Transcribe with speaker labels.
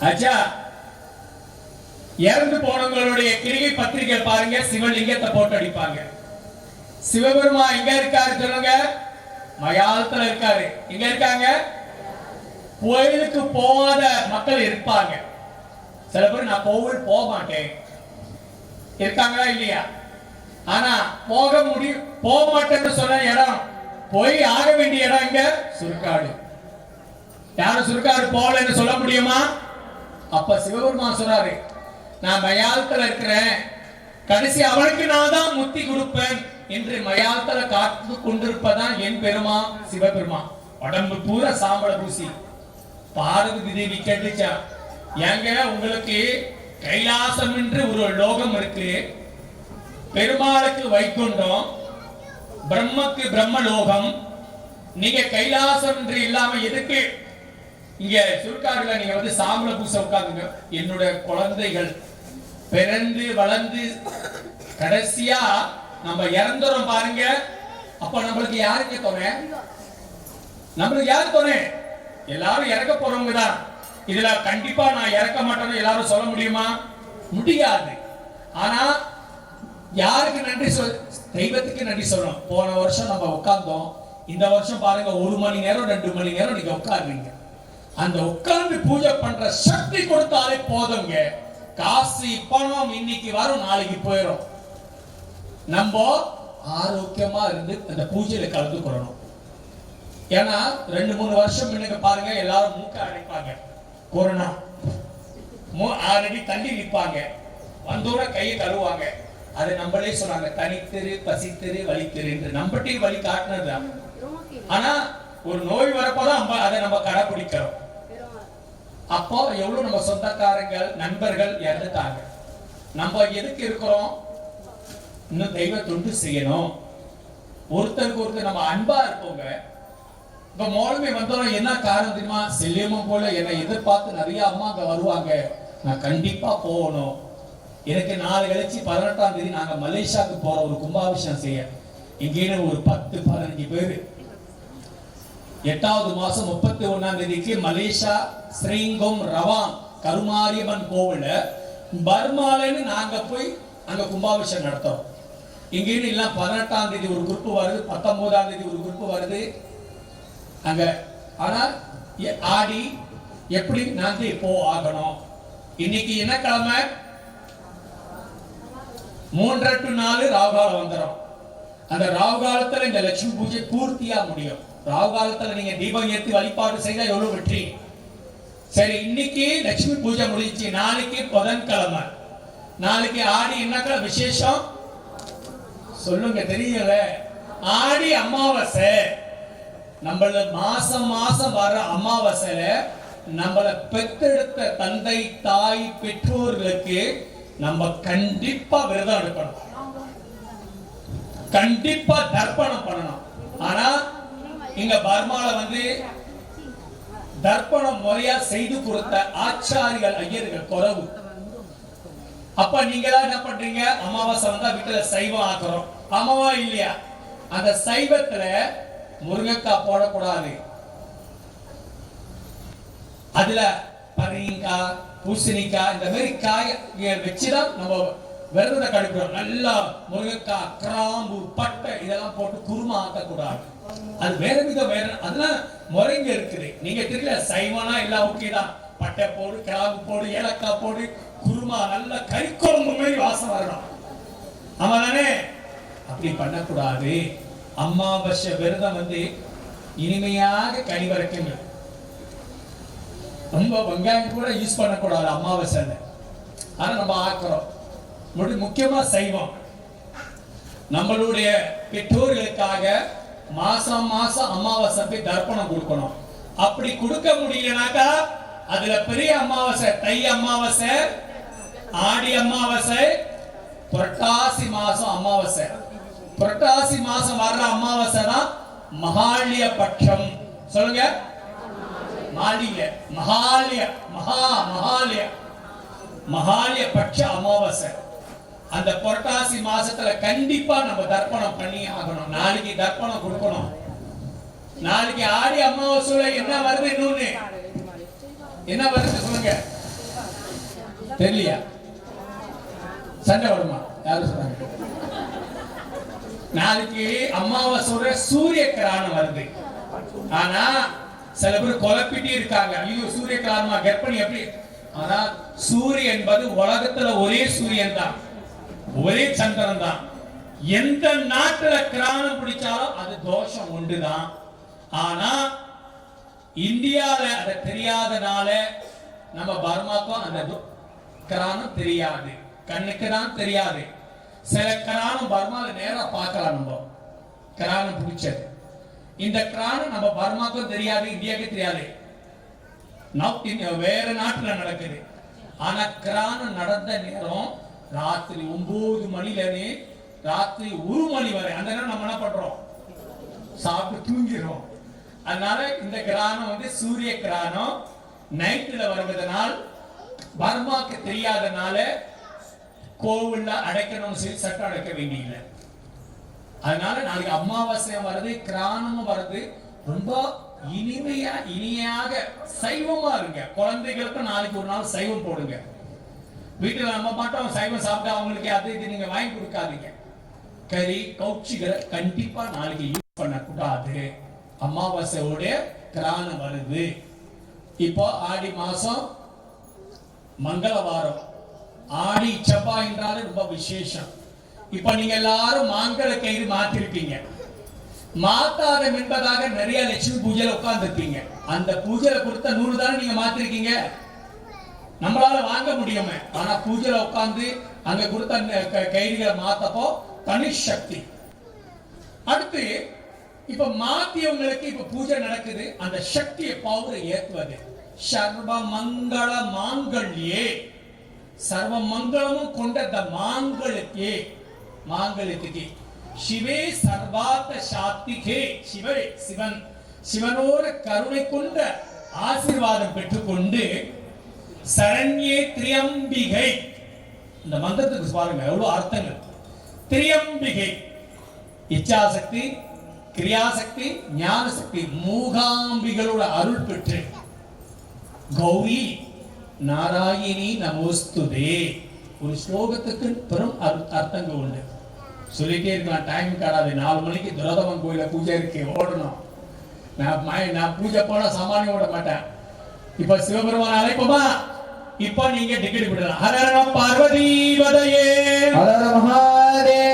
Speaker 1: அச்சா இறந்து போனவங்களுடைய கிரிகை பத்திரிகை பாருங்க, சிவலிங்கத்தை போட்டு அடிப்பாங்க. சிவபெருமா எங்க இருக்காரு சொல்லுங்க? மயாலத்துல இருக்காரு. எங்க இருக்காங்க? கோயிலுக்கு போகாத மக்கள் இருப்பாங்க. சில பேர் நான் கோவில் போக மாட்டேன் இருக்காங்களா இல்லையா? ஆனா போக மாட்டேன்னு சொன்ன இடம், போய் ஆக வேண்டிய இடம் எங்க? சுருக்காடு. யாரும் சுருக்காடு போகலன்னு சொல்ல முடியுமா? அப்ப சிவபெருமான் சொல்றாரு, நான் மயாலத்துல இருக்கிறேன், கடைசி அவனுக்கு நான் தான் முத்தி கொடுப்பேன் என்று மயாலத்துல காத்து கொண்டிருப்பதான் என் பெருமா சிவபெருமான். உடம்பு பூரா சாம்பல பூசி பார்வதி தேவி கேட்டுச்சா, ஏங்க உங்களுக்கு கைலாசம் என்று ஒரு லோகம் இருக்கு, பெருமாளுக்கு வைகுண்டம், பிரம்மக்கு பிரம்மலோகம், நீங்க கைலாசம் என்று இல்லாம எதுக்கு இங்க சுருக்காடுல நீங்க வந்து சாம்பல பூச உட்கார்ந்துங்க? என்னுடைய குழந்தைகள் பிறந்து வளர்ந்து கடைசியா நம்ம இறந்துறோம் பாருங்க, அப்ப நம்மளுக்கு யாருங்க துணை? நம்மளுக்கு யாரு துணை? எல்லாரும் இறக்க போறவங்க தான். இதுல கண்டிப்பா நான் இறக்க மாட்டேன்னு எல்லாரும் சொல்ல முடியுமா? முடியாது. ஆனா யாருக்கு நன்றி தெய்வத்துக்கு நன்றி சொல்லணும். போன வருஷம் நம்ம உட்கார்ந்தோம், இந்த வருஷம் பாருங்க 1 மணி நேரம் 2 மணி நேரம் நீங்க உட்காருவீங்க. அந்த உட்கார்ந்து பூஜை பண்ற சக்தி கொடுத்தாலே போதுங்க. காசு பணம் இன்னைக்கு வரும், நாளைக்கு போயிடும். நம்ம ஆரோக்கியமா இருந்து அந்த பூஜையில கலந்துக்கொள்ளணும். ஏன்னா 2-3 வருஷம் முன்னுக்கு பாருங்க, எல்லாரும் மூக்க அடைப்பாங்க, கொரோனா 6 அடி தள்ளி நிற்பாங்க, வந்தோட கையை கழுவாங்க. அது நம்மளே சொன்னாங்க, தனித்திரு பசித்திரு வலித்திரு என்று நம்மகிட்டையும் வழி காட்டினது. ஆனா ஒரு நோய் வரப்போதான் அதை நம்ம கடைபிடிக்கிறோம். அப்போ எவ்வளவு நம்ம சொந்தக்காரங்கள் நண்பர்கள் இறந்துட்டாங்க. நம்ம எதுக்கு இருக்கிறோம்? இன்னும் தெய்வ தொண்டு செய்யணும், ஒருத்தருக்கு ஒருத்தர் நம்ம அன்பா இருப்போங்க. இப்ப மோலமே வந்தோம், என்ன காரணம் தெரியுமா? செல்லியமும் போல என்னை எதிர்பார்த்து நிறைய அம்மா அங்க வருவாங்க, நான் கண்டிப்பா போகணும். எனக்கு நாளை கழிச்சு 18ஆம் தேதி நாங்க மலேசியாவுக்கு போற ஒரு கும்பாபிஷேகம் செய்ய. இங்கே ஒரு 10-15 பேரு 8வது மாசம் 31ஆம் தேதிக்கு மலேசியா ஸ்ரீங்கம் ரவாங் கருமாரியம்மன் கோவில பர்மாலன்னு நாங்க போய் அங்க கும்பாபிஷேகம் நடத்துறோம். இங்கேன்னு எல்லாம் 18ஆம் தேதி ஒரு குரூப் வருது, 19ஆம் தேதி ஒரு குரூப் வருது அங்க. ஆனா ஆடி எப்படி நாங்க போ ஆகணும். இன்னைக்கு என்ன கிழமை? 3 to 4 ராகுகாலம் வந்துடும். அந்த ராகுகாலத்துல இந்த லட்சுமி பூஜை பூர்த்தியா முடியும். ராகுகாலத்துல நீங்க தீபம் ஏற்றி வழிபாடு செய்தா எவ்வளவு வெற்றி. சரி, இன்னைக்கு லட்சுமி பூஜை முடிஞ்சு, நாளைக்கு புதன்கிழமை, நாளைக்கு ஆடி என்ன விசேஷம் சொல்லுங்க? தெரியல. ஆடி அமாவாசை. நம்மள மாசம் மாசம் வர அமாவாசையில நம்மள பெத்தெடுத்த தந்தை தாய் பெற்றோர்களுக்கு நம்ம கண்டிப்பா விரதம் எடுக்கணும், கண்டிப்பா தர்ப்பணம் பண்ணணும். ஆனா இங்க பர்மால வந்து தர்ப்பணம் முறையா செய்து கொடுத்த ஆச்சாரிகள் ஐயர்கள் குறைவு. அப்ப நீங்க என்ன பண்றீங்க? அமாவாசை வந்தா வீட்டுல சைவம் ஆக்குறோம். அமாவா இல்லையா? அந்த சைவத்துல முருங்கைக்காய் போடக்கூடாது, அதுல பரங்கிக்காய் பூசணிக்காய் இந்த மாதிரி காய் வச்சுதான் நம்ம விரதத்தை கழிக்கிறோம். நல்லா முருங்கைக்காய் கிராம்பு பட்டை இதெல்லாம் போட்டு குருமா ஆக்கக்கூடாது. அது வேற விதம், வேற அதெல்லாம் முறைங்க இருக்குது. நீங்க தெரியல சைவனா எல்லாம் ஓகே தான், பட்டை போடு கிராம்பு போடு ஏலக்காய் போடு குருமா நல்ல கறிக்குழம்பு மாதிரி வாசம் வரணும். ஆமா தானே? அப்படி பண்ணக்கூடாது. அமாவாசை விரதம் வந்து இனிமையாக கனிவரைக்குங்க. ரொம்ப வெங்காயம் கூட யூஸ் பண்ணக்கூடாது அமாவாசை. ஆனா நம்ம ஆக்குறோம். முக்கியமா சைவம் நம்மளுடைய பெற்றோர்களுக்காக மாசம் மாசம் அமாவாசை போய் தர்ப்பணம் கொடுக்கணும். அப்படி கொடுக்க முடியலனாக்கா அதுல பெரிய அமாவாசை தை அமாவாசை, ஆடி அமாவாசை, புரட்டாசி மாசம் அமாவாசை. புரட்டாசி மாசம் வர்ற அமாவாசை தான் மகாலய பட்சம். சொல்லுங்க, மகாலய பட்ச அமாவாசை. அந்த புரட்டாசி மாசத்துல கண்டிப்பா நம்ம தர்ப்பணம் பண்ணி ஆகணும். நாளைக்கு தர்ப்பணம் கொடுக்கணும். நாளைக்கு ஆடி அமாவாசையில என்ன வருது? இன்னொன்னு என்ன வருது சொல்லுங்க? தெரியலையா? சண்டை வருமா? யாரும் சொல்றாங்க நாளைக்கு அமாவாசை சூரிய கிரகணம் வருது. ஆனா சில பேர் குழப்பிட்டே இருக்காங்க, ஐயோ சூரிய கிரகணமா கர்ப்பணி எப்படி? ஆனா சூரியன் என்பது உலகத்துல ஒரே சூரியன் தான், ஒரே சந்திரன் தான். எந்த நாட்டுல கிரகணம் பிடிச்சாலும் அது தோஷம் உண்டுதான். ஆனா இந்தியால அதை தெரியாதனால நம்ம பர்மாக்கும் அந்த கிரகணம் தெரியாது, கண்ணுக்கு தான் தெரியாது. சில கிரகணம் பர்மால நேரா பார்க்கலாம், நம்ம கிரகணம் பிடிச்சது. இந்த கிரகணம் நம்ம பர்மாக்கும் தெரியாது, இந்தியாவுக்கு தெரியாது, வேற நாட்டுல நடக்குது. ஆனா கிரகணம் நடந்த நேரம் ராத்திரி 9 மணில ராத்திரி 1 மணி வரை. அந்த நேரம் நம்ம என்ன பண்றோம்? சாப்பிட்டு தூங்கிடுறோம். அதனால இந்த கிரகணம் சூரிய கிரகணம் நைட்ல வருவதனால் பர்மாக்கு தெரியாதனால கோவில்ல அடைக்கணும்னு சொல்லி சட்டம் அடைக்க வேண்டியதில்லை. அதனால நாளைக்கு அமாவாசை வருது, கிரகணமும் வருது. ரொம்ப இனிமையா இனியாக சைவமா இருங்க. குழந்தைகளுக்கு நாளைக்கு ஒரு நாள் சைவம் போடுங்க. வீட்டுல நம்ம மட்டும் சைவம் சாப்பிட்டா அவங்களுக்கு அது இது நீங்க வாங்கி கொடுக்காதீங்க. கறி கவுச்சிகளை கண்டிப்பா நாளைக்கு யூஸ் பண்ணக்கூடாது. அமாவாசையோட கிரகணம் வருது. இப்போ ஆடி மாசம் மங்களவாரம், ஆடி செவ்வாய் என்றாலே ரொம்ப விசேஷம். இப்ப நீங்க எல்லாரும் மாங்கல கயிறு மாத்திருப்பீங்க. மாத்தாரம் என்பதாக நிறைய லட்சுமி பூஜையில உட்கார்ந்துருப்பீங்க. அந்த பூஜையில கொடுத்த 100 தானே நீங்க மாத்திருக்கீங்க. நம்மளால வாங்க முடியுமே. ஆனா பூஜையில உட்கார்ந்து அங்க கொடுத்த கயிறுகளை மாத்தப்போ தனி சக்தி. அடுத்து இப்ப மாத்தியவங்களுக்கு இப்ப பூஜை நடக்குது. அந்த சக்தியை பவரை ஏற்றுவது. சர்வ மங்கள மாங்கல்யே, சர்வ மங்களமும் கொண்ட மாங்கலுக்கே, மாங்கலுக்கு சிவே சர்வார்த்த சாத்திகே, சிவே சிவன், சிவனோட கருணை கொண்ட ஆசீர்வாதம் பெற்றுக்கொண்டு சரண்யே திரியம்பிகை. இந்த மந்திரத்துக்கு பாருங்க எவ்வளவு அர்த்தங்கள். திரியம்பிகை இச்சாசக்தி, கிரியாசக்தி, ஞான சக்தி, மூகாம்பிகளோட அருள் பெற்று கௌரி நாராயணி நமோஸ்துதே. ஒரு ஸ்லோகத்துக்கு பெரும் அர்த்தங்கள் உண்டு. சொல்லிட்டே இருக்கலாம், டைம் காடாது. 4 மணிக்கு துரதவன் கோயில பூஜை இருக்கு, ஓடணும். நான் பூஜை போனா சாமானியம் ஓட மாட்டேன். இப்ப சிவபெருமான் அழைப்போமா? இப்ப நீங்க டிக்கெட் விடலாம். ஹர நம பார்வதி வதையே, ஹர மகாதேவ.